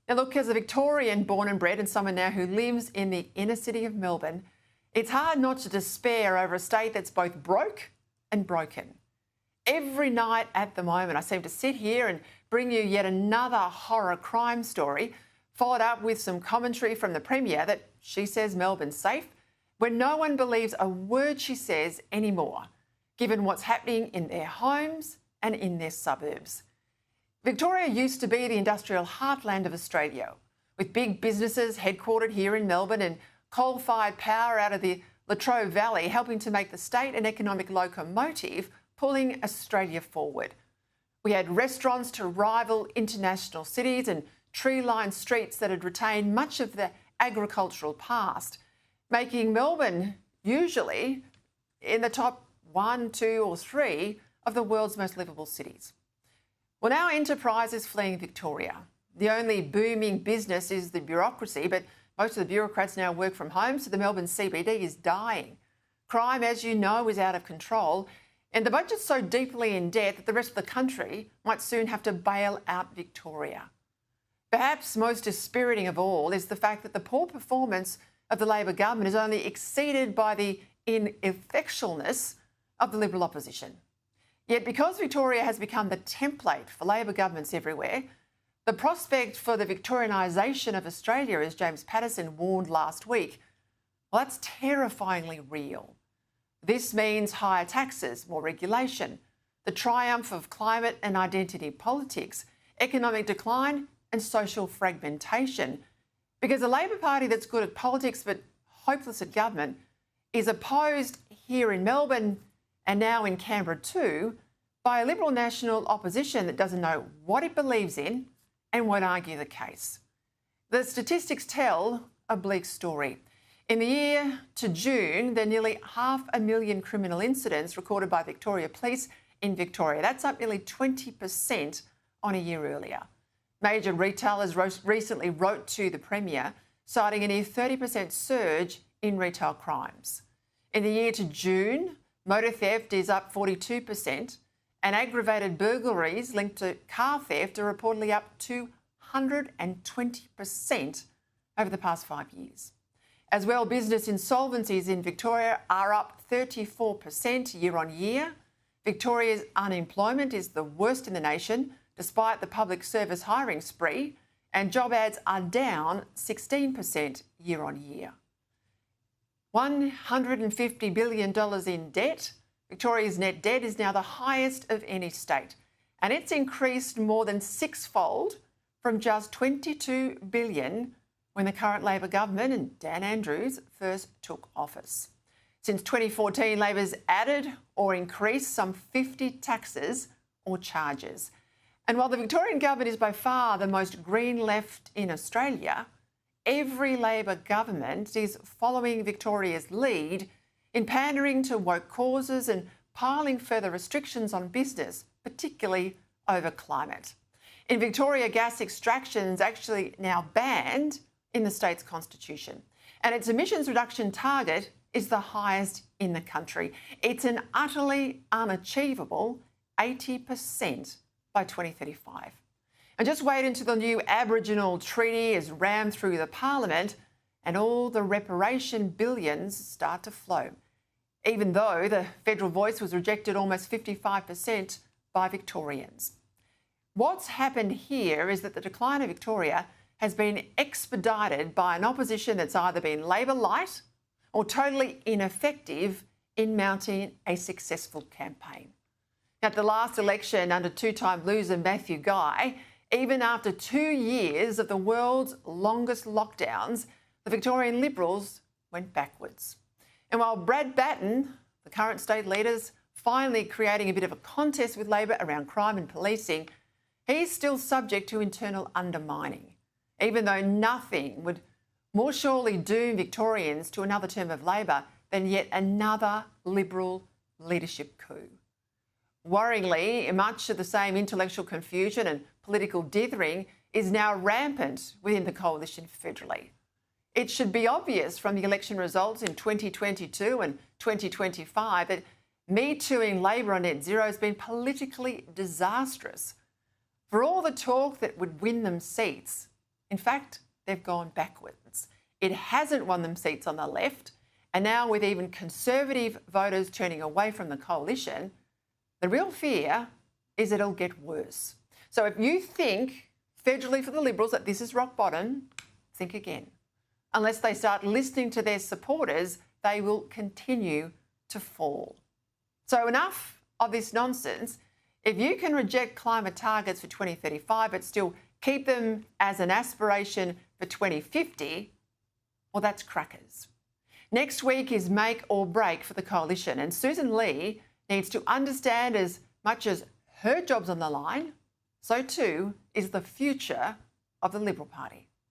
Now look, as a Victorian born and bred and someone now who lives in the inner city of Melbourne, it's hard not to despair over a state that's both broke and broken. Every night at the moment, I seem to sit here and bring you yet another horror crime story, followed up with some commentary from the Premier that she says Melbourne's safe, when no one believes a word she says anymore, given what's happening in their homes and in their suburbs. Victoria used to be the industrial heartland of Australia, with big businesses headquartered here in Melbourne and coal-fired power out of the Latrobe Valley helping to make the state an economic locomotive, pulling Australia forward. We had restaurants to rival international cities and tree-lined streets that had retained much of the agricultural past, making Melbourne usually in the top 1, 2 or 3 of the world's most livable cities. Well, now enterprise is fleeing Victoria. The only booming business is the bureaucracy, but most of the bureaucrats now work from home, so the Melbourne CBD is dying. Crime, as you know, is out of control, and the budget's so deeply in debt that the rest of the country might soon have to bail out Victoria. Perhaps most dispiriting of all is the fact that the poor performance of the Labor government is only exceeded by the ineffectualness of the Liberal opposition. Yet because Victoria has become the template for Labor governments everywhere, the prospect for the Victorianization of Australia, as James Patterson warned last week, well, that's terrifyingly real. This means higher taxes, more regulation, the triumph of climate and identity politics, economic decline and social fragmentation. Because a Labor Party that's good at politics but hopeless at government is opposed here in Melbourne and now in Canberra too, by a Liberal national opposition that doesn't know what it believes in and won't argue the case. The statistics tell a bleak story. In the year to June, there are nearly 500,000 criminal incidents recorded by Victoria Police in Victoria. That's up nearly 20% on a year earlier. Major retailers recently wrote to the Premier, citing a near 30% surge in retail crimes. In the year to June, motor theft is up 42%, and aggravated burglaries linked to car theft are reportedly up 220% over the past 5 years. As well, business insolvencies in Victoria are up 34% year on year. Victoria's unemployment is the worst in the nation, despite the public service hiring spree, and job ads are down 16% year on year. $150 billion in debt. Victoria's net debt is now the highest of any state, and it's increased more than sixfold from just $22 billion when the current Labor government and Dan Andrews first took office. Since 2014, Labor's added or increased some 50 taxes or charges. And while the Victorian government is by far the most green left in Australia, every Labor government is following Victoria's lead in pandering to woke causes and piling further restrictions on business, particularly over climate. In Victoria, gas extraction is actually now banned in the state's constitution, and its emissions reduction target is the highest in the country. It's an utterly unachievable 80% by 2035. And just wait until the new Aboriginal treaty is rammed through the Parliament and all the reparation billions start to flow, even though the federal voice was rejected almost 55% by Victorians. What's happened here is that the decline of Victoria has been expedited by an opposition that's either been Labor light or totally ineffective in mounting a successful campaign. At the last election under two-time loser Matthew Guy, even after 2 years of the world's longest lockdowns, the Victorian Liberals went backwards. And while Brad Batten, the current state leader's finally creating a bit of a contest with Labor around crime and policing, he's still subject to internal undermining, even though nothing would more surely doom Victorians to another term of Labor than yet another Liberal leadership coup. Worryingly, much of the same intellectual confusion and political dithering is now rampant within the coalition federally. It should be obvious from the election results in 2022 and 2025 that Me Tooing Labor on net zero has been politically disastrous. For all the talk that would win them seats, In fact, they've gone backwards. It hasn't won them seats on the left, and now with even Conservative voters turning away from the coalition, the real fear is it'll get worse. So if you think federally for the Liberals that this is rock bottom, think again. Unless they start listening to their supporters, they will continue to fall. So enough of this nonsense. If you can reject climate targets for 2035 but still keep them as an aspiration for 2050, well, that's crackers. Next week is make or break for the coalition, and Susan Lee needs to understand as much as her job's on the line, so too is the future of the Liberal Party.